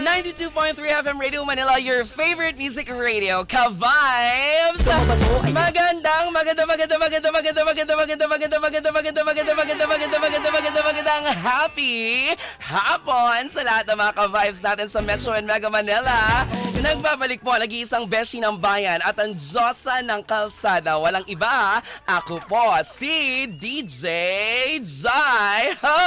92.3 FM Radio Manila, your favorite music radio, Ka-Vibes! Magandang happy hapon sa lahat ng mga Ka-Vibes natin sa Metro and Mega Manila. Nagbabalik po, nag-iisang beshi ng bayan at ang Diyosa ng kalsada. Walang iba, ako po si DJ Jai Ho!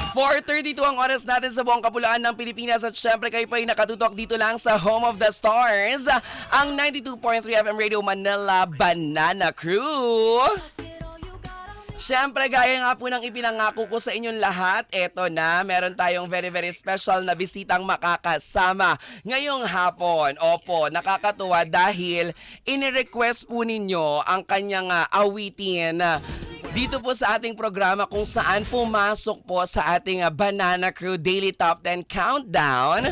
4:32 ang oras natin sa buong kapuluan ng Pilipinas at syempre kayo po ay nakatutok dito lang sa Home of the Stars, ang 92.3 FM Radio Manila Banana Crew. Syempre, gaya nga po ng ipinangako ko sa inyong lahat, eto na, meron tayong very special na bisitang makakasama ngayong hapon. Opo, nakakatuwa dahil inirequest po ninyo ang kanyang awitin dito po sa ating programa kung saan pumasok po sa ating Banana Crew Daily Top 10 Countdown.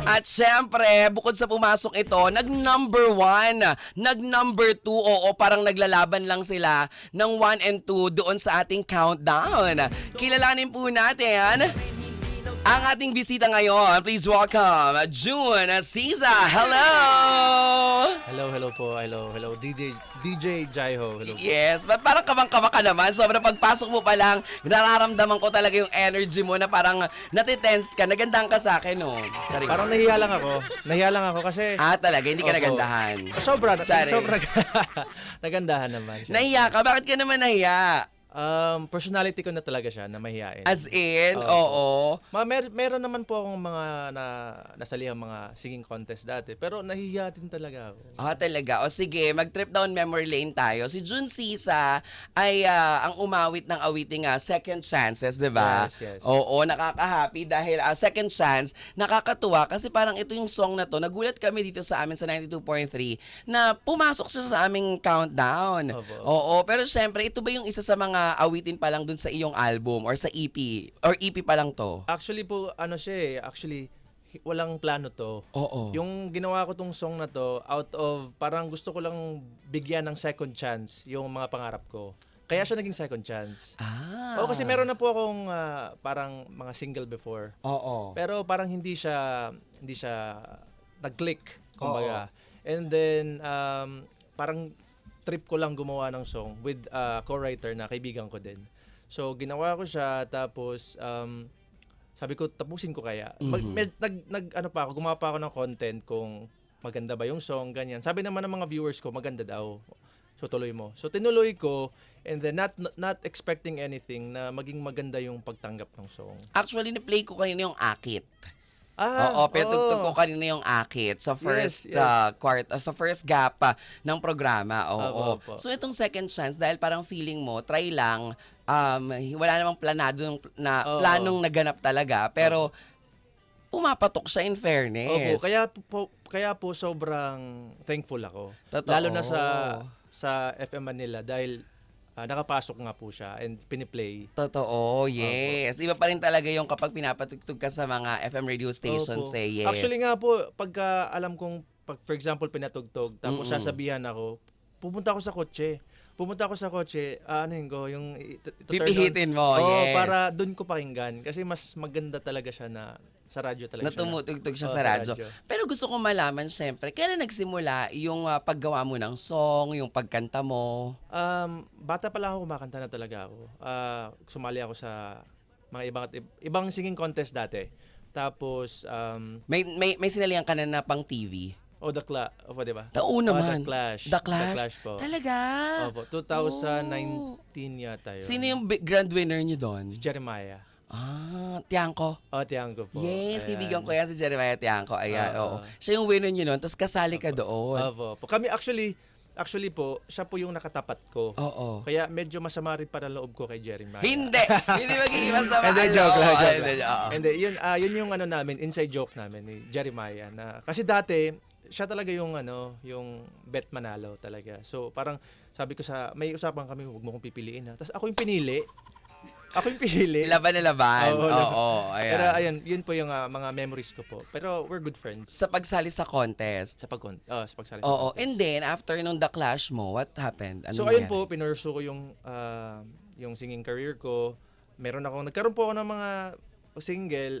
At syempre, bukod sa pumasok ito, nag-number 1, nag-number 2, oo, parang naglalaban lang sila ng 1 and 2 doon sa ating countdown. Kilalanin po natin ang ating bisita ngayon. Please welcome June Siza. Hello! Hello po. Hello. DJ Jaiho. Hello. Yes, but parang kabang-kaba ka naman. Sobrang pagpasok mo pa lang, nararamdaman ko talaga yung energy mo na parang natitense ka. Nagandang ka sa akin, no? Sorry. Parang nahiya lang ako kasi... Talaga? Hindi ka Opo. nagandahan? Sobra. Sorry. Nagandahan naman siya. Nahiya ka? Bakit ka naman nahiya? Personality ko na talaga siya na mahihain. As in? Oo. Meron naman po akong mga nasalihang mga singing contest dati. Pero nahihiya din talaga ako. Talaga. O sige, mag-trip down memory lane tayo. Si June Sisa ay ang umawit ng awiting Second Chances, di ba? Yes. Oo, nakaka-happy dahil Second Chance, nakakatuwa kasi parang ito yung song na to. Nagulat kami dito sa amin sa 92.3 na pumasok siya sa aming countdown. Opo. Oo, pero syempre, ito ba yung isa sa mga awitin pa lang dun sa iyong album or sa EP? Or EP pa lang to? Actually po, walang plano to. Oo. Yung ginawa ko tong song na to, out of, parang gusto ko lang bigyan ng second chance yung mga pangarap ko. Kaya siya naging second chance. Oo, kasi meron na po akong parang mga single before. Oo. Pero parang hindi siya nag-click, kumbaga. And then, parang trip ko lang gumawa ng song with co-writer na kaibigan ko din. So, ginawa ko siya, tapos, sabi ko, tapusin ko kaya. Gumawa pa ako ng content kung maganda ba yung song, ganyan. Sabi naman ng mga viewers ko, maganda daw. So, tuloy mo. So, tinuloy ko, and then not expecting anything na maging maganda yung pagtanggap ng song. Actually, ni-play ko kanina yung Akit. Oo, pero tugtog ko kanina yung Akit sa first sa first gap ng programa. Oo. So itong second chance dahil parang feeling mo try lang wala namang planong naganap talaga pero pumapatok siya in fairness. Kaya po sobrang thankful ako. Totoo. Lalo na sa FM Manila dahil nakapasok nga po siya and piniplay. Totoo, yes. Iba pa rin talaga yung kapag pinapatugtog ka sa mga FM radio stations. Yes. Actually nga po, pagka alam kong, for example, pinatugtog, tapos sasabihan ako, pupunta ako sa kotse, yung pipihitin mo, yes. Para dun ko pakinggan. Kasi mas maganda talaga siya na sa radyo talaga siya. Tumutugtog siya sa radyo. Pero gusto kong malaman, syempre, kailan nagsimula yung paggawa mo ng song, yung pagkanta mo? Bata pa lang ako, kumakanta na talaga ako. Sumali ako sa mga ibang singing contest dati. Tapos, may sinalihan ka na pang TV? Di ba? Oo naman. The Clash. The Clash? The Clash po. Talaga? Opo, 2019 yata yun. Sino yung grand winner niyo doon? Jeremiah. Tiangco. Tiangco po. Yes, Ayan. kaibigan ko yan si Jeremiah Tiangco. Ayan, oo. Siya yung winner niyo noon, tapos kasali ka doon. Opo. Kami actually po, siya po yung nakatapat ko. Oo. Kaya medyo masama rin para loob ko kay Jeremiah. Hindi magiging masama. Hindi, joke lang. Hindi, yun yung inside joke namin ni Jeremiah. Kasi dati, siya talaga yung bet manalo talaga. So parang sabi ko may usapan kami, huwag mo kong pipiliin ha. Tapos ako yung pinili. Ako yung pili. Laban na laban. Oo, Oo, laban. ayan. Pero ayun, yun po yung mga memories ko po. Pero we're good friends. Sa pagsali sa contest. Sa pagsali sa Oo, contest. and then after nung The Clash mo, what happened? Ano So ayun nangyari? po, pinursu ko yung singing career ko. Nagkaroon po ako ng mga single,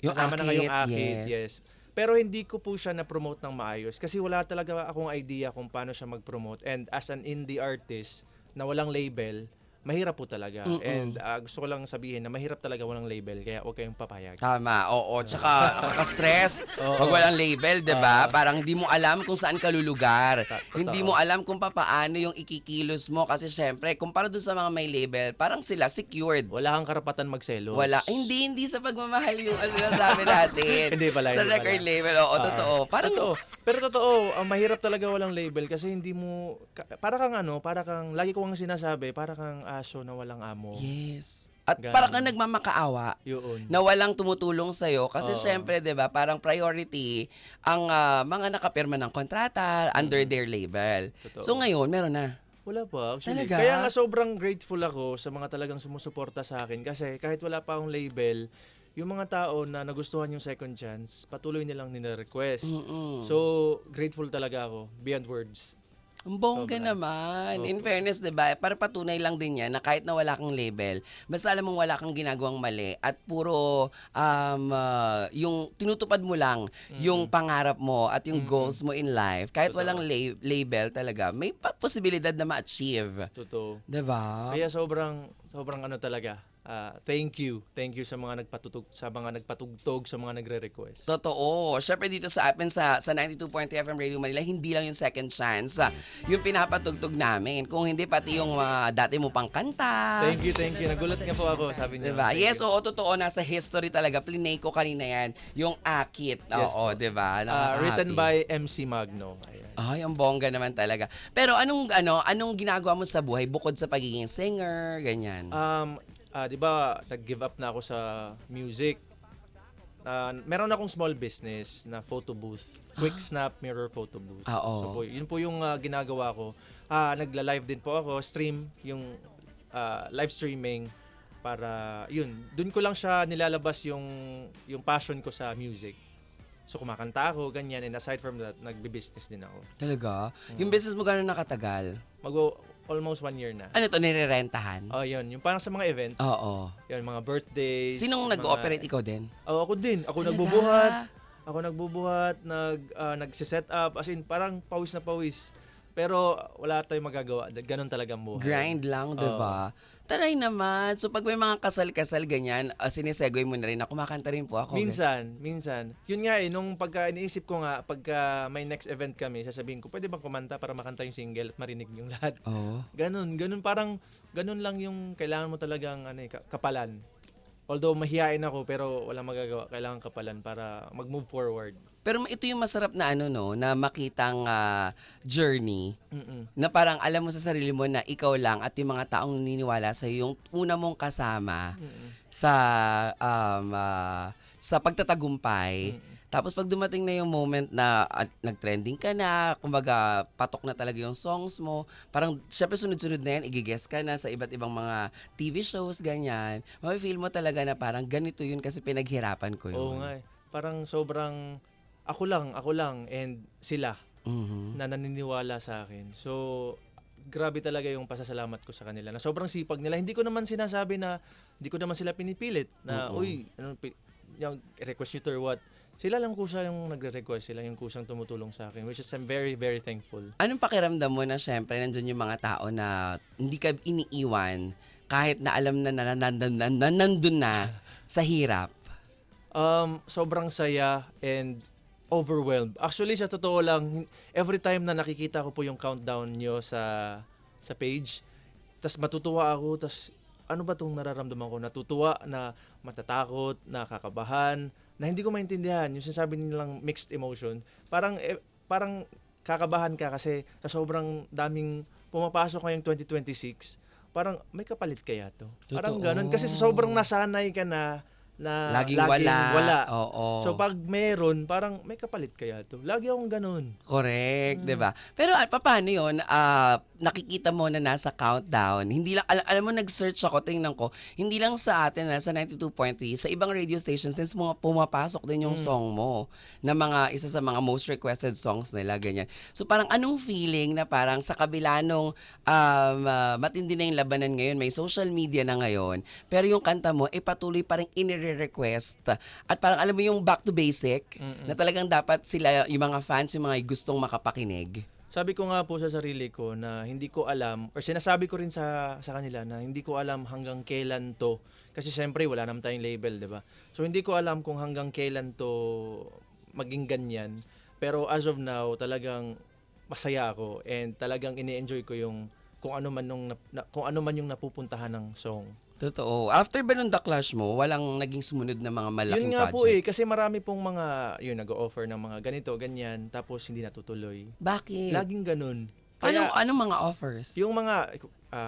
Yung kasama na ngayong Akit, Akit, yes. yes. Pero hindi ko po siya na-promote ng maayos kasi wala talaga akong idea kung paano siya mag-promote. And as an indie artist na walang label, mahirap po talaga. Mm-mm. And gusto ko lang sabihin na mahirap talaga walang label, kaya huwag kayong papayag. Tama, oo. Tsaka nakaka-stress. Oo. Pag walang label, 'di ba? Parang hindi mo alam kung saan ka lulugar. Totoo. Hindi mo alam kung paano yung ikikilos mo kasi syempre, kumpara dun sa mga may label, parang sila secured. Wala kang karapatan magselos. Wala. Hindi sa pagmamahal yung sinasabi natin. Hindi pala, Sa hindi record pala. label, oo, totoo. Parang, Totoo. Pero totoo, mahirap talaga walang label kasi hindi mo para kang lagi ko ang sinasabi, para kang aso na walang amo. yes. At Ganun. parang kang nagmamakaawa Yun. na walang tumutulong sa'yo kasi Oo. syempre, 'di ba, parang priority ang mga nakapirma ng kontrata under their label. Totoo. So ngayon, meron na. Wala pa actually. Talaga? Kaya nga sobrang grateful ako sa mga talagang sumusuporta sa akin kasi kahit wala pa akong label, yung mga tao na nagustuhan yung second chance, patuloy nilang nire-request. Mm-mm. So, grateful talaga ako beyond words. Ang bongga Sobra. naman. Opo. In fairness, 'di ba? Para patunay lang din 'yan na kahit na wala kang label, basta alam mong wala kang ginagawang mali at puro yung tinutupad mo lang yung pangarap mo at yung goals mo in life, kahit Totoo. walang label talaga, may posibilidad na ma-achieve. Totoo. 'Di ba? Kaya sobrang ano talaga. Thank you sa mga nagpatugtog, sa mga nagre-request. Totoo. Syempre dito sa atin sa 92.3 FM Radio Manila, hindi lang yung second chance. Yung pinapatugtog namin. Kung hindi pati yung dati mo pang kanta. Thank you. Nagulat nga po ako, sabi niyo. Diba? Thank Yes, you. oo, totoo. Nasa history talaga. Plinay ko kanina yan. Yung Akit. Yes Oo, po. diba? Written Nakaka-happy. by MC Magno. Ayan. Ay, ang bongga naman talaga. Pero anong ginagawa mo sa buhay bukod sa pagiging singer, ganyan? 'Di ba, nag-give up na ako sa music. Meron akong small business na photo booth. Quick snap mirror photo booth. Oo. So yun po yung ginagawa ko. Nagla-live din po ako, stream yung live streaming para yun, dun ko lang siya nilalabas yung passion ko sa music. So kumakanta ako, ganyan, and aside from that, nagbi-business din ako. Talaga? Yung business mo gano'n nakatagal? Almost 1 year na. Ano to, nirerentahan? Oh, yun. Yung parang sa mga event, Oo. yun, mga birthdays. Sinong mga- nag-ooperate? Ikaw din? Oh, ako din. Ako Talaga? nagbubuhat, nagsiset up, as in parang pawis na pawis. Pero wala tayong magagawa. Ganon talaga ang buhay. Grind lang, di ba? Taray naman. So pag may mga kasal-kasal ganyan, sinisegoy mo na rin na kumakanta rin po ako. Minsan. Yun nga nung pagka iniisip ko nga, pagka may next event kami, sasabihin ko, pwede bang kumanta para makanta yung single at marinig yung lahat? Oo. Ganon parang, ganon lang yung kailangan mo talagang kapalan. Although mahihain ako, pero walang magagawa. Kailangan kapalan para mag-move forward. Pero ito yung masarap na na makitang journey Mm-mm. na parang alam mo sa sarili mo na ikaw lang at yung mga taong naniniwala sa yung una mong kasama sa pagtatagumpay. Tapos pag dumating na yung moment na nag-trending ka na, kumbaga patok na talaga yung songs mo, parang syempre sunod-sunod na yan, igigest ka na sa iba't ibang mga TV shows, ganyan. Feel mo talaga na parang ganito yun kasi pinaghirapan ko yun. Oo nga eh. Parang sobrang ako lang and sila Mhm. na naniniwala sa akin. So grabe talaga yung pasasalamat ko sa kanila. Na sobrang sipag nila. Hindi ko naman sinasabi na hindi ko naman sila pinipilit na uy, yung request nyo to or what. Sila lang kusa yung nagre-request, sila yung kusang tumutulong sa akin, which is I'm very, very thankful. Anong pakiramdam mo na syempre nandun yung mga tao na hindi ka iniiwan kahit na alam na nandun na sa hirap? Sobrang saya and overwhelmed. Actually, sa totoo lang, every time na nakikita ko po yung countdown nyo sa page, tas matutuwa ako, tas ano ba itong nararamdaman ko? Natutuwa, na matatakot, nakakabahan, na hindi ko maintindihan. Yung sinasabi nilang mixed emotion, parang kakabahan ka kasi sa sobrang daming pumapasok ngayong 2026, parang may kapalit kaya to. Parang Totoo. ganun. Kasi sobrang nasanay ka na na Laging laging wala. Oo. So pag meron, parang may kapalit kaya to. Lagi akong ganun. Correct, 'di ba? Pero paano 'yon? Nakikita mo na nasa countdown. Hindi lang alam mo nag-search ako, tingnan ko. Hindi lang sa atin sa 92.3, sa ibang radio stations din pumapasok din yung song mo na mga isa sa mga most requested songs nila ganyan. So parang anong feeling na parang sa kabila nung matindi na yung labanan ngayon, may social media na ngayon, pero yung kanta mo patuloy pa ring inire-request at parang alam mo yung back to basic na talagang dapat sila yung mga fans yung mga gustong makapakinig. Sabi ko nga po sa sarili ko na hindi ko alam, or sinasabi ko rin sa kanila na hindi ko alam hanggang kailan to. Kasi syempre wala naman tayong label, di ba? So hindi ko alam kung hanggang kailan to maging ganyan. Pero as of now, talagang masaya ako and talagang ini-enjoy ko yung kung ano man yung napupuntahan ng song. Totoo. After ba nung The Clash mo, walang naging sumunod na mga malaking Yun nga po project? kasi marami pong mga nag-o-offer ng mga ganito, ganyan, tapos hindi natutuloy. Bakit? Laging ganun. Anong mga offers? Yung mga,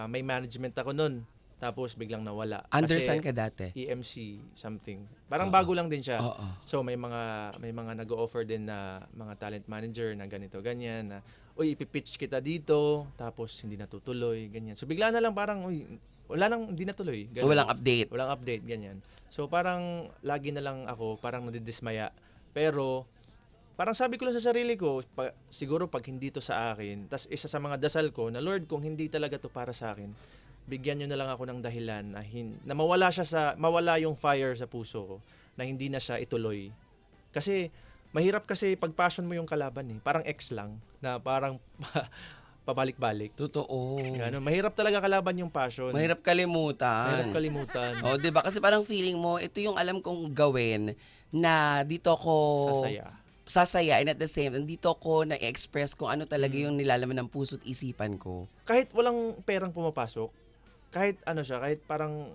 may management ako nun, tapos biglang nawala. Under Kasi saan ka dati? EMC something. Parang bago lang din siya. Oo. So may mga nag-o-offer din na mga talent manager na ganito, ganyan, na uy, ipipitch kita dito, tapos hindi natutuloy, ganyan. So bigla na lang parang, uy, wala nang, hindi natuloy. So walang update? Walang update, ganyan. So parang lagi na lang ako, parang nadidismaya. Pero parang sabi ko lang sa sarili ko, siguro pag hindi to sa akin, tas isa sa mga dasal ko na Lord, kung hindi talaga to para sa akin, bigyan nyo na lang ako ng dahilan na mawala yung fire sa puso ko, na hindi na siya ituloy. Kasi mahirap kasi pag passion mo yung kalaban parang ex lang, na parang pabalik-balik. Totoo. Ganun. Mahirap talaga kalaban yung passion. Mahirap kalimutan. Mahirap kalimutan. Oh, 'di ba? Kasi parang feeling mo, ito yung alam kong gawin na dito ko sasaya and at the same time dito ko na-express kung ano talaga yung nilalaman ng puso't isipan ko. Kahit walang perang pumapasok, kahit kahit parang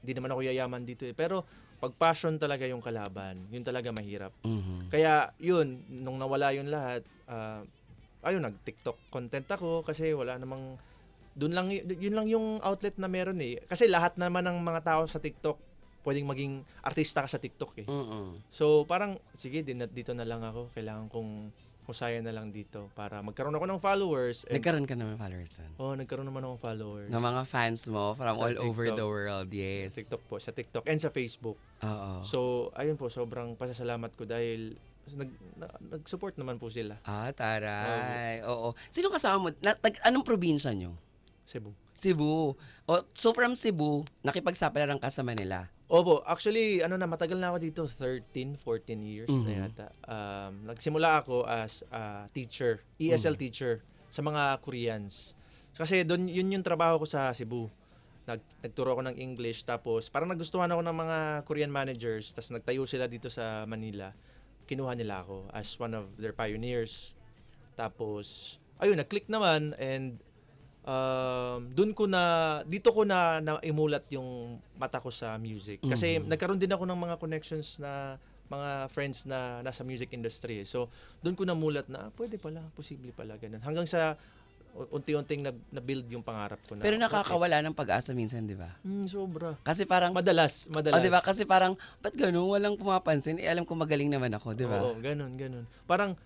hindi naman ako yayaman dito pero pag passion talaga yung kalaban, yun talaga mahirap. Mhm. Kaya yun, nung nawala yun lahat, nag-TikTok content ako kasi wala namang yun lang yung outlet na meron Kasi lahat naman ng mga tao sa TikTok pwedeng maging artista ka sa TikTok Mm. So parang sige, dito na lang ako. Kailangan kong husaya na lang dito para magkaroon ako ng followers. Nagkaroon ka naman followers doon. Nagkaroon naman akong followers. Ng mga fans mo from Sa all over TikTok. the world, yes. TikTok po, sa TikTok and sa Facebook. Oo. So, ayun po, sobrang pasasalamat ko dahil nag-support naman po sila. Taray. Oo. Sino kasama mo? Anong probinsya nyo? Cebu. Cebu. So from Cebu, nakipagsapalaran ka sa Manila. Opo, actually, matagal na ako dito, 13, 14 years na yata. Nagsimula ako as teacher, ESL teacher sa mga Koreans. Kasi doon yun yung trabaho ko sa Cebu. Nagturo ako ng English, tapos parang nagustuhan ako ng mga Korean managers, tapos nagtayo sila dito sa Manila. Kinuha nila ako as one of their pioneers. Tapos, ayun, nag-click naman and dito ko na imulat yung mata ko sa music. Kasi nagkaroon din ako ng mga connections na mga friends na nasa music industry. So, doon ko namulat na pwede pala, posible pala, ganun. Hanggang sa unti-unting na-build yung pangarap ko na. Pero nakakawala ng pag-asa minsan, di ba? Sobra. Kasi parang, Madalas. di ba? Kasi parang, ba't gano'n? Walang pumapansin. Alam ko magaling naman ako, di ba? Oo, ganun. Parang,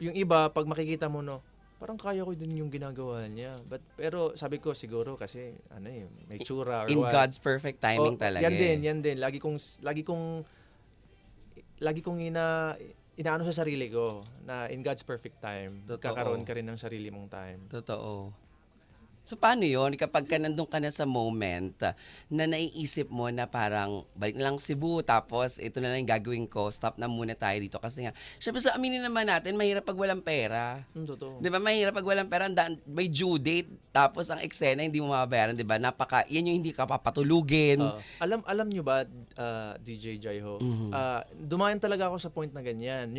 yung iba, pag makikita mo, parang kaya ko din yung ginagawa niya. Pero sabi ko siguro kasi may tsura or In what. God's perfect timing talaga. Yan din. Lagi kong inaano sa sarili ko na in God's perfect time, Totoo. kakaroon ka rin ng sarili mong time. Totoo. So paano yun kapag nandun ka na sa moment na naiisip mo na parang balik na lang Cebu tapos ito na lang yung gagawin ko, stop na muna tayo dito kasi nga, syempre sa aminin naman natin, mahirap pag walang pera. Totoo. Di ba mahirap pag walang pera, may due date tapos ang eksena hindi mo mababayaran, di ba? Yan yung hindi ka papatulugin. Alam nyo ba, DJ Jaiho, dumayan talaga ako sa point na ganyan.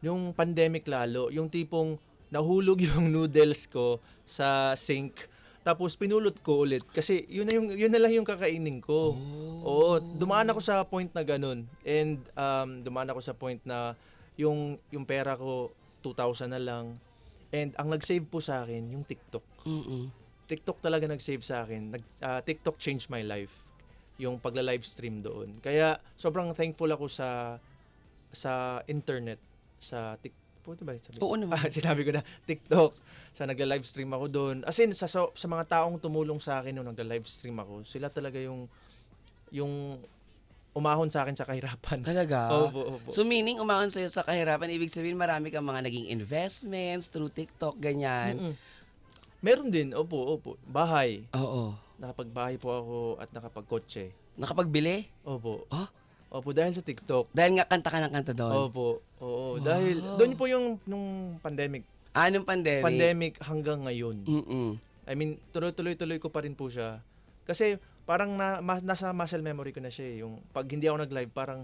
Yung pandemic lalo, yung tipong nahulog yung noodles ko sa sink tapos pinulot ko ulit kasi yun na lang yung kakainin ko. Oo, dumaan ako sa point na ganun. And dumaan ako sa point na yung pera ko 2,000 na lang. And ang nag-save po sa akin yung TikTok. Mm-mm. TikTok talaga nag-save sa akin. TikTok changed my life. yung pagla-live stream doon. Kaya sobrang thankful ako sa internet, sa TikTok. Ba, sabi ko? Oo naman. Sinabi ko na, TikTok. Sa nagla-live stream ako doon. As in, sa mga taong tumulong sa akin nung nagla-live stream ako, sila talaga yung umahon sa akin sa kahirapan. Talaga? Opo. So meaning, umahon sa'yo sa kahirapan, ibig sabihin marami kang mga naging investments through TikTok, ganyan. Mm-mm. Meron din, opo. Bahay. Oo. Nakapagbahay po ako at nakapagkotse. Nakapagbili? Opo. Oh? Opo, dahil sa TikTok. Dahil nga kanta ka ng kanta doon? Opo. Wow. Oo. Dahil, doon po yung nung pandemic. Anong pandemic? Pandemic hanggang ngayon. Mm-mm. I mean, tuloy-tuloy ko pa rin po siya. Kasi parang nasa muscle memory ko na siya eh. Yung pag hindi ako nag-live, parang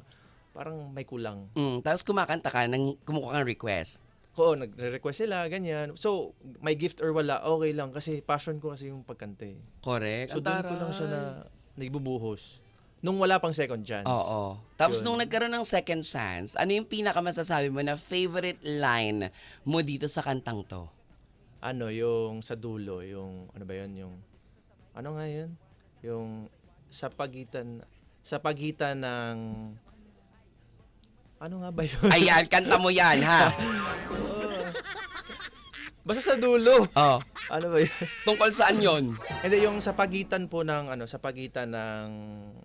may kulang. Tapos kumakanta ka, kumukuha kang request. Oo, nagre-request sila, ganyan. So, may gift or wala, okay lang. Kasi passion ko kasi yung pagkante. Correct. So, doon ko lang siya na nagbubuhos. Nung wala pang second chance. Oo. Tapos Yun. nung nagkaroon ng second chance, ano yung pinakamasasabi mo na favorite line mo dito sa kantang to? Ano, yung sa dulo, yung, ano ba yun, yung, ano nga yun? Yung, sa pagitan ng, ano nga ba yun? Ayan, kanta mo yan, ha? Basta sa dulo. Oh. Ano ba yun? Tungkol saan yon? Hindi, yung sa pagitan po ng, sa pagitan ng,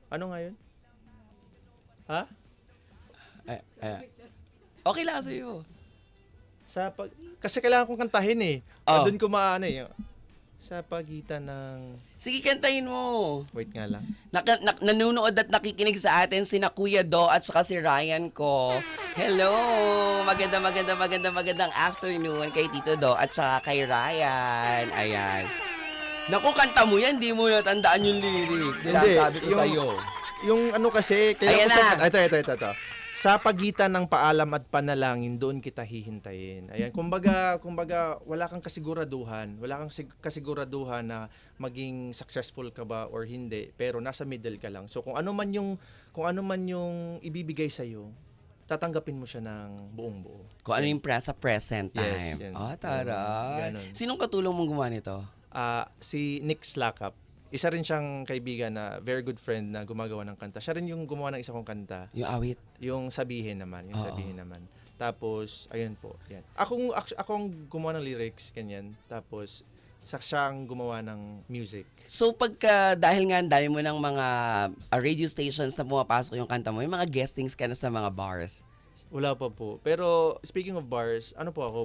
ano nga yun? Ha? Okay lang sa'yo. Kasi kailangan kong kantahin eh. Oh. Doon ko maano eh. Sa pagitan ng, Sige, kantahin mo. wait nga lang. Nanonood at nakikinig sa atin sina Kuya Do at saka si Ryan ko. Hello! Magandang afternoon kay Tito Do at saka kay Ryan. Ayan. Naku, kanta mo yan, di mo natandaan yung lyrics. Sinasabi ko sa'yo. Yung ano kasi, Ayan na. Ito. Sa pagitan ng paalam at panalangin, doon kita hihintayin. Ayan, kumbaga wala kang kasiguraduhan. Wala kang kasiguraduhan na maging successful ka ba or hindi, pero nasa middle ka lang. So kung ano man yung ibibigay sa iyo, tatanggapin mo siya ng buong buo. Kung ano yung sa present Yes, time. yan. Taray. Ganon. Sinong katulong mong gumawa nito? Si Nick Slackup. Isa rin siyang kaibigan na very good friend na gumagawa ng kanta. Siya rin yung gumawa ng isa kong kanta. Yung awit? Yung sabihin naman. Oo. Tapos, ayun po. Yan. Akong gumawa ng lyrics, ganyan. Tapos, siyang gumawa ng music. So dahil nga ang dami mo ng mga radio stations na pumapasok yung kanta mo, yung mga guestings ka na sa mga bars. Wala pa po. Pero, speaking of bars,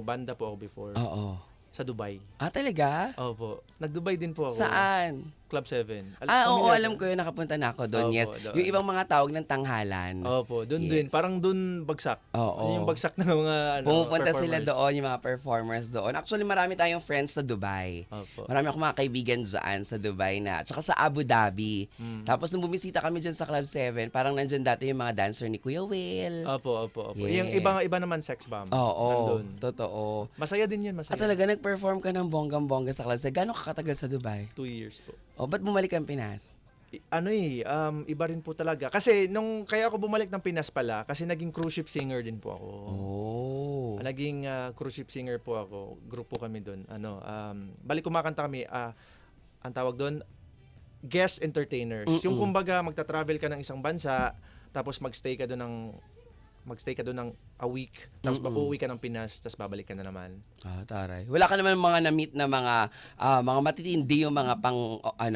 banda po ako before. Oo. Sa Dubai. Talaga? Opo. Nag-Dubai din po ako. Saan? Club 7. Oo, alam ko yun. Nakapunta na ako doon. Opo, Yes. doon. Yung ibang mga tawag ng tanghalan. Opo, doon Yes. din. Parang doon bagsak. Oo. Yung bagsak ng mga Pumupunta sila performers. doon, yung mga performers doon. Actually, marami tayong friends sa Dubai. Opo. Marami akong mga kaibigan dyan sa Dubai na. At saka sa Abu Dhabi. Tapos nung bumisita kami dyan sa Club 7, parang nandyan dati yung mga dancer ni Kuya Will. Opo. Yes. Yung iba naman sex bomb. Oo, Nandun. totoo. Masaya din yan, masaya. Talaga, nag-perform ka ng bonggang-bongga sa Club 7. Gano'ng kakatagal sa Dubai? 2 years po. Ba't bumalik ang Pinas? Iba rin po talaga. Kasi kaya ako bumalik ng Pinas pala, kasi naging cruise ship singer din po ako. Oh. Naging cruise ship singer po ako. Grupo kami doon. Balik kumakanta kami, ang tawag doon, guest entertainers. Yung kumbaga magta-travel ka ng isang bansa, tapos magstay ka doon ng a week, tapos uuwi ka ng Pinas, tapos babalik ka na naman. Taray. Wala ka naman mga na-meet na mga matitindi yung mga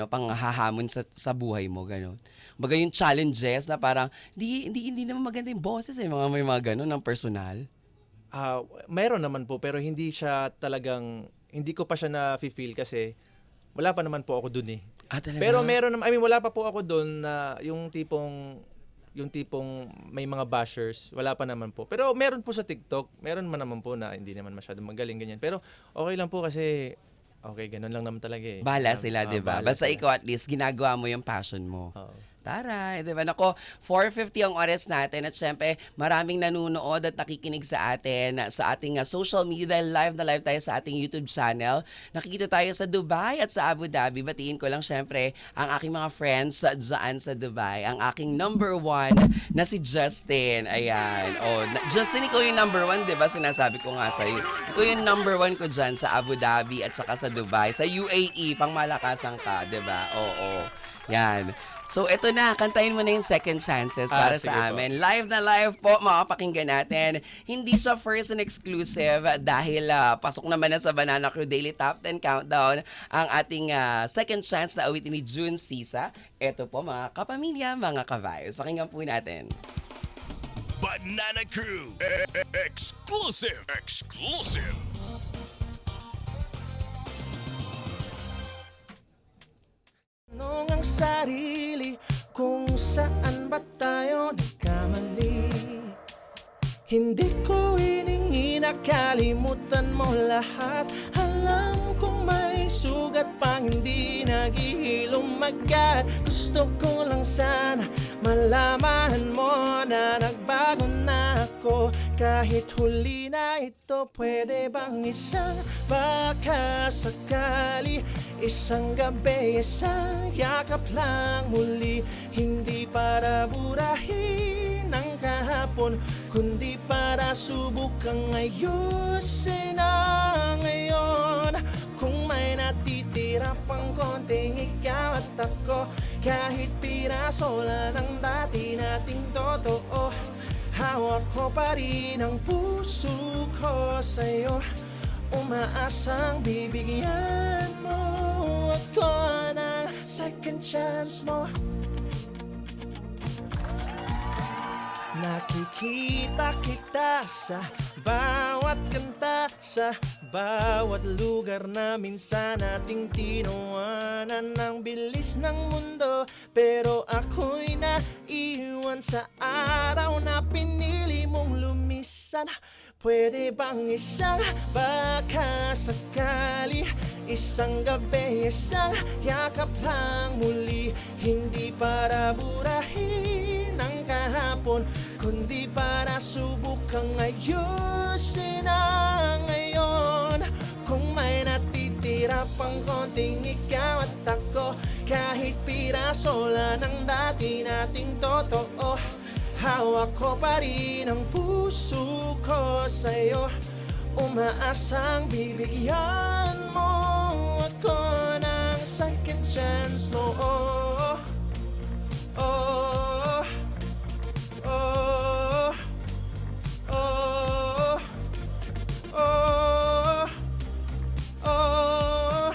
panghahamon sa buhay mo, gano'n. Baga yung challenges na parang hindi naman maganda yung boses may mga gano'n ng personal. Meron naman po, pero hindi ko pa siya na-feel kasi wala pa naman po ako doon eh. Talaga? Pero meron naman, wala pa po ako doon na yung tipong may mga bashers, wala pa naman po. Pero meron po sa TikTok, meron man naman po na hindi naman masyadong magaling ganyan. Pero okay lang po kasi, ganun lang naman talaga eh. Bahala sila, di ba? bahala Basta sila. ikaw at least, ginagawa mo yung passion mo. Oo. Taray, di ba? Nako, 4:50 ang oras natin at syempre maraming nanunood at nakikinig sa atin sa ating social media. Live na live tayo sa ating YouTube channel. Nakikita tayo sa Dubai at sa Abu Dhabi. Batiin ko lang syempre ang aking mga friends dyan sa Dubai. Ang aking number 1 na si Justin. Ayan. Justin, ikaw yung number 1, di ba? Sinasabi ko nga sa'yo. Ikaw yung number 1 ko dyan sa Abu Dhabi at saka sa Dubai. Sa UAE, pang malakasan ka, di ba? Oo. Yan. So, ito na. Kantahin mo na yung Second Chances para sige sa po. amin. Live na live po, makapakinggan natin. Hindi siya first and exclusive dahil pasok naman na sa Banana Crew Daily Top 10 Countdown ang ating Second Chance na awitin ni June Sisa. Ito po mga kapamilya, mga ka-vibes. Pakinggan po natin. Banana Crew exclusive. Tanong ang sarili kung saan ba tayo nagkamali. Hindi ko hiningi na kalimutan mo lahat. Alam kong may sugat pang hindi naghihilom agad. Gusto ko lang sana malaman mo na nagbago na ako. Kahit huli na ito, pwede bang isang baka sakali? Isang gabi, isang yakap lang muli. Hindi para burahin ang kahapon, kundi para subukang ayusin ang ngayon. Kung may natitira pang konting ikaw at ako, kahit piraso lang ng dati nating totoo, hawak ko pa rin ang puso ko sa'yo. Umaasang bibigyan mo ako ng second chance mo. Nakikita kita sa bawat kanta, sa bawat lugar na minsan nating tinuwanan ng bilis ng mundo. Pero ako'y naiwan sa araw na pinili mong lumisan. Pwede bang isang baka sakali, isang gabi, isang yakap lang muli. Hindi para burahin ang kahapon, kundi para subukang ayusin ang ngayon. Kung may natitira pang konting ikaw at ako, kahit piraso lang ng dati nating totoo, hawak ko pa rin ang puso ko sa'yo. Umaasang bibigyan mo ako ng second chance mo. Oh, oh, oh, oh, oh, oh,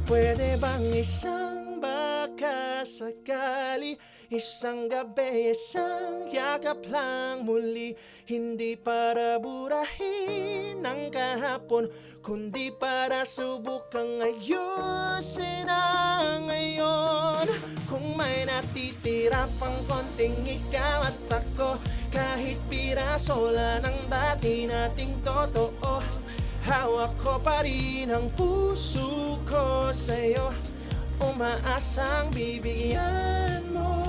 Pwede bang isang baka sakali, isang gabi, isang yakap lang muli. Hindi para burahin ang kahapon, kundi para subukang ayusin ang ngayon. Kung may natitira pang konting ikaw at ako, kahit piraso lang ng dati nating totoo, hawak ko pa rin ang puso ko sa'yo. Umaasang bibigyan mo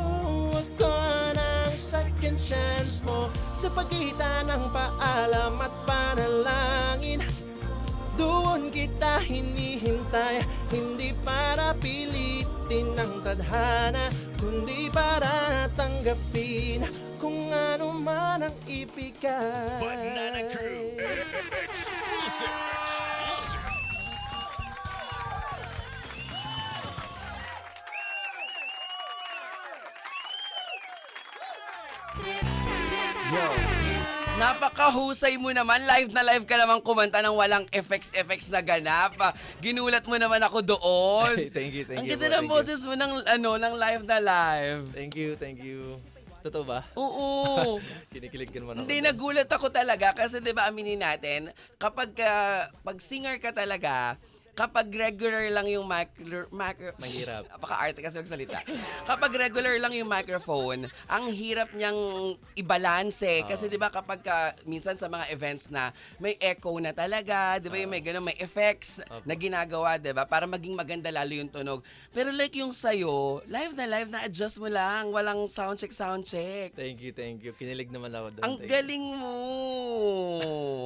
ako ng second chance mo. Sa pagitan ng paalam at panalangin, doon kita hinihintay. Hindi para pilitin ng tadhana, kundi para tanggapin kung ano man ang ibigay. Banana Crew exclusive. Yo. Napakahusay mo naman. Live na live ka naman kumanta ng walang effects na ganap. Ginulat mo naman ako doon. Thank you, thank Ang you ganda po, ng thank boses mo ng live na live. Thank you. Totoo ba? Oo. Kinikilig ka naman ako. Hindi, nagulat ako talaga kasi 'di ba aminin natin, kapag pag singer ka talaga, kapag regular lang yung Mahirap. Napaka-arte kasi magsalita. Kapag regular lang yung microphone, ang hirap niyang ibalanse. Kasi di ba kapag minsan sa mga events na may echo na talaga, di ba yung may ganun, may effects na ginagawa, di ba? Para maging maganda lalo yung tunog. Pero like yung sa'yo, live na adjust mo lang. Walang soundcheck. Thank you. Kinilig naman ako doon. Ang Thank you. galing mo!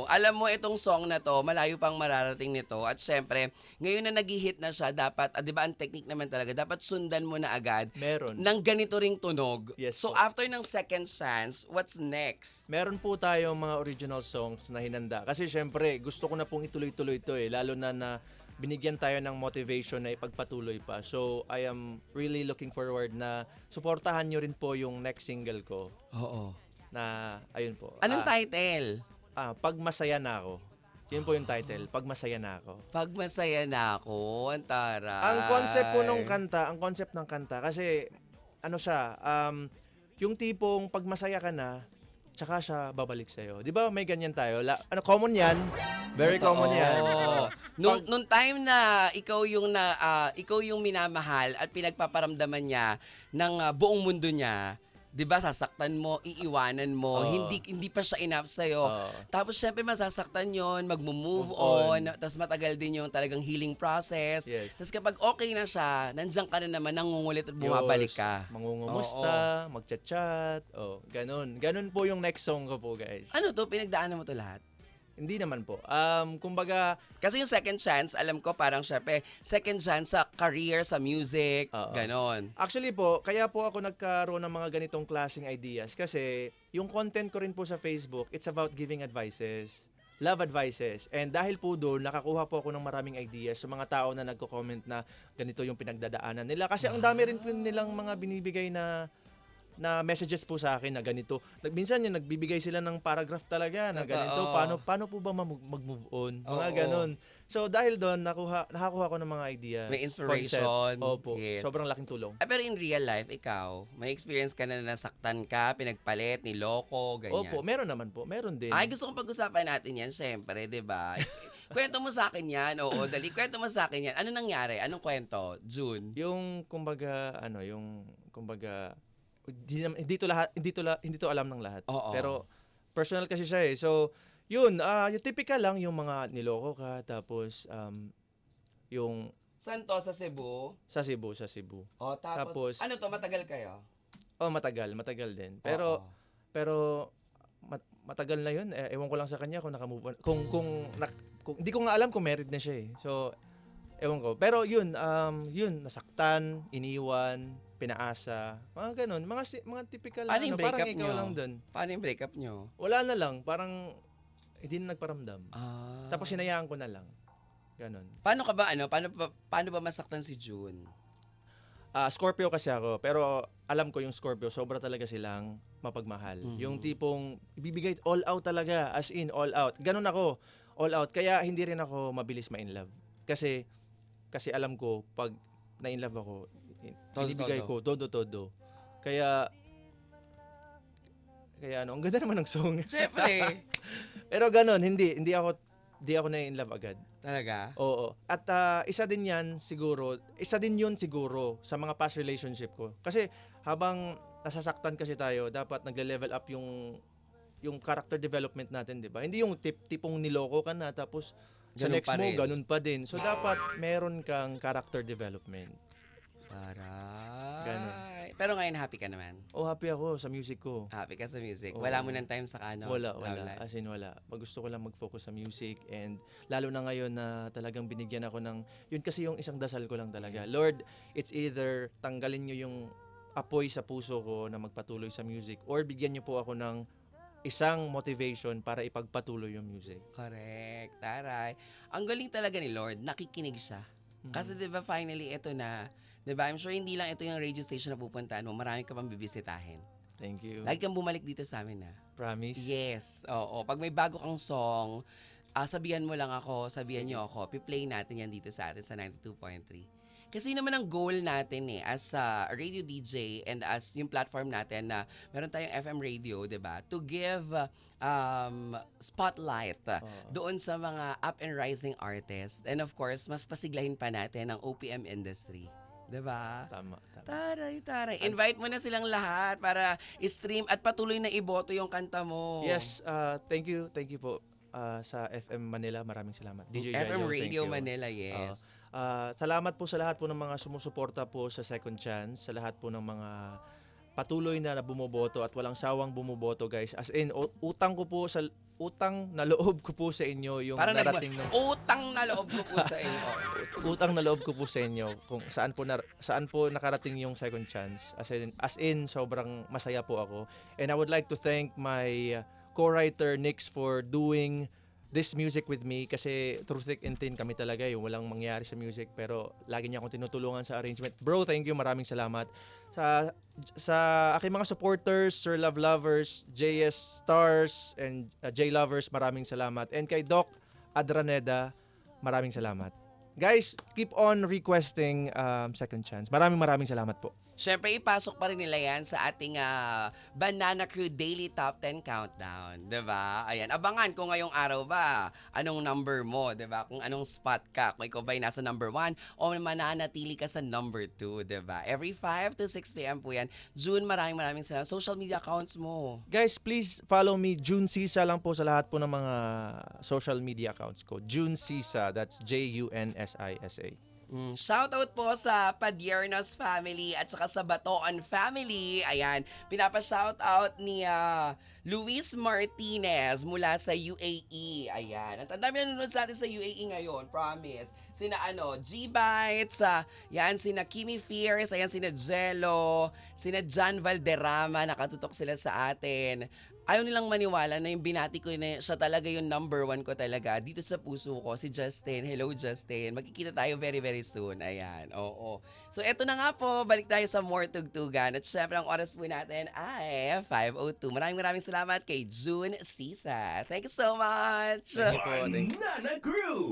Alam mo, itong song na to, malayo pang mararating nito. At syempre, ngayon na nag-hit na siya, dapat, di ba ang technique naman talaga, dapat sundan mo na agad Meron. ng ganito ring tunog. Yes So po. after ng second chance, what's next? Meron po tayong mga original songs na hinanda. Kasi syempre, gusto ko na pong ituloy-tuloy ito eh. Lalo na binigyan tayo ng motivation na ipagpatuloy pa. So, I am really looking forward na suportahan nyo rin po yung next single ko Oo. na, ayun po. Anong title? Pag masaya na ako. Yun po yung title, Pag masaya na ako. Pag masaya na ako, ang taray. Ang concept po ng kanta, kasi ano siya, yung tipong pag masaya ka na, tsaka siya babalik sa'yo. Di ba may ganyan tayo? Common yan. Very Totoo. common yan. Nung time na ikaw yung minamahal at pinagpaparamdaman niya ng buong mundo niya, 'di ba sasaktan mo, iiwanan mo, Oo. hindi pa siya enough sa Oo. Tapos syempre masasaktan 'yon, magmo-move Move on, on. tapos matagal din yung talagang healing process. Yes. Tapos kapag okay na siya, nandiyan ka na naman nangungulit at bumabalik ka. Mangungumusta, magchat-chat. Ganun. Ganun po yung next song ko po, guys. Ano to, pinagdaanan mo to lahat? Hindi naman po. Kumbaga, Kasi yung second chance, alam ko parang syempre, second chance sa career, sa music, Oo. ganon. actually po, kaya po ako nagkaroon ng mga ganitong klaseng ideas kasi yung content ko rin po sa Facebook, it's about giving advices. Love advices. And dahil po doon, nakakuha po ako ng maraming ideas sa mga tao na nagko-comment na ganito yung pinagdadaanan nila. Kasi ang dami rin po nilang mga binibigay na messages po sa akin na ganito. Minsan yung nagbibigay sila ng paragraph talaga na ganito. Totoo. Paano po ba mag-move on? Mga Oo. ganon. So dahil doon, nakakuha ko ng mga ideas. May inspiration. Concept. Opo. Yes. Sobrang laking tulong. Pero in real life, ikaw, may experience ka na nasaktan ka, pinagpalit, niloko, ganyan. Opo, meron naman po. Meron din. Ay, gusto kong pag-usapan natin yan, syempre, di ba? Kwento mo sa akin yan. Oo, dali. Kwento mo sa akin yan. Ano nangyari? Anong kwento? June? Yung kumbaga hindi to alam ng lahat. Oo. Pero personal kasi siya eh. So, yun, yung typical lang yung mga niloko ka tapos yung Saan to? Sa Cebu? sa Cebu. O, tapos, Tapos- ano to? Matagal kayo? Matagal din. Pero Oo. matagal na yun. Ewan ko lang sa kanya kung naka-move on. Kung hindi ko nga alam kung married na siya eh. So, ewan ko. Pero yun, nasaktan, iniwan, pinaasa, mga ganun. Mga typical Paano yung parang breakup ikaw nyo? lang dun. Paano yung breakup nyo? Wala na lang, parang hindi na nagparamdam. Ah. Tapos hinayaan ko na lang. Ganon. Paano ka ba, paano ba masaktan si June? Scorpio kasi ako, pero alam ko yung Scorpio, sobra talaga silang mapagmahal. Mhm. Yung tipong ibibigay all out talaga, as in all out. Ganon ako, all out. Kaya hindi rin ako mabilis ma-in love. Kasi alam ko, pag na-in love ako, binibigay ko todo. Kaya ang ganda naman ng song. Siyempre. Pero ganon, hindi ako na-in love agad. Talaga? Oo. At isa din yun siguro sa mga past relationship ko. Kasi habang nasasaktan kasi tayo, dapat nagle-level up yung character development natin, 'di ba? Hindi yung tipong niloko ka na tapos sa Ganun next pa mo rin. ganun pa din. So dapat meron kang character development. Taray. Ganun. Pero ngayon happy ka naman. Happy ako sa music ko. Happy ka sa music. Oo. Wala mo ng time sa love Wala. life. As in wala. Gusto ko lang mag-focus sa music and lalo na ngayon na talagang binigyan ako ng, yun kasi yung isang dasal ko lang talaga. Yes. Lord, it's either tanggalin nyo yung apoy sa puso ko na magpatuloy sa music or bigyan nyo po ako ng isang motivation para ipagpatuloy yung music. Correct. Taray. Ang galing talaga ni Lord. Nakikinig siya. Kasi 'di ba finally ito na, 'di ba? I'm sure hindi lang ito yung radio station na pupuntahan mo. Marami ka pang bibisitahin. Thank you. Lagi kang bumalik dito sa amin, ha? Promise? Yes. Oo. Pag may bago kang song, sabihan mo lang ako, sabihan niyo ako. Piplay natin yan dito sa atin sa 92.3. Kasi yun naman ang goal natin as a radio DJ and as yung platform natin na meron tayong FM radio, 'di ba? To give spotlight doon sa mga up and rising artists. And of course, mas pasiglahin pa natin ang OPM industry. 'Di ba? Tama. Taray. Invite mo na silang lahat para i-stream at patuloy na iboto yung kanta mo. Yes, thank you po sa FM Manila. Maraming salamat. DJ FM Jajo, thank Radio you. Manila, yes. Salamat po sa lahat po ng mga sumusuporta po sa Second Chance, sa lahat po ng mga patuloy na bumoboto at walang sawang bumoboto, guys. As in, utang na loob ko po sa inyo yung Parang narating ng utang na loob ko po sa inyo. utang na loob ko po sa inyo kung saan po nakarating yung Second Chance. As in sobrang masaya po ako. And I would like to thank my co-writer Nix for doing this music with me kasi through thick and thin kami talaga yung walang mangyari sa music pero lagi niya akong tinutulungan sa arrangement. Bro, thank you. Maraming salamat. Sa aking mga supporters, Sir Love Lovers, JS Stars, and J Lovers, maraming salamat. And kay Doc Adraneda, maraming salamat. Guys, keep on requesting second chance. Maraming salamat po. Siyempre, ipasok pa rin nila yan sa ating Banana Crew Daily Top 10 Countdown. 'Di ba? Ayan, abangan kung ngayong araw ba, anong number mo, 'di ba? Kung anong spot ka. Kung ikaw ba ay nasa number 1 o mananatili ka sa number 2, 'di ba? Every 5 to 6 p.m. po yan. June, maraming salamat. Social media accounts mo. Guys, please follow me. June Sisa lang po sa lahat po ng mga social media accounts ko. June Sisa, that's JUNSISA. Shoutout po sa Padiernos family at saka sa Batoon family. Ayan, pinapa-shoutout ni Luis Martinez mula sa UAE. Ayan, ang dami nanonood sa atin sa UAE ngayon, promise. Sina G-Bites, yan, sina Kimi Fierce, ayan, sina Jello, sina John Valderrama, nakatutok sila sa atin. Ayaw nilang maniwala na yung binati ko na siya talaga yung number 1 ko talaga dito sa puso ko, si Justin. Hello, Justin. Magkikita tayo very soon. Ayan, oo. So, eto na nga po. Balik tayo sa more tugtugan. At syempre, ang oras po natin ay 5:02. Maraming salamat kay June Sisa. Thank you so much. Thank you po. Banana Crew.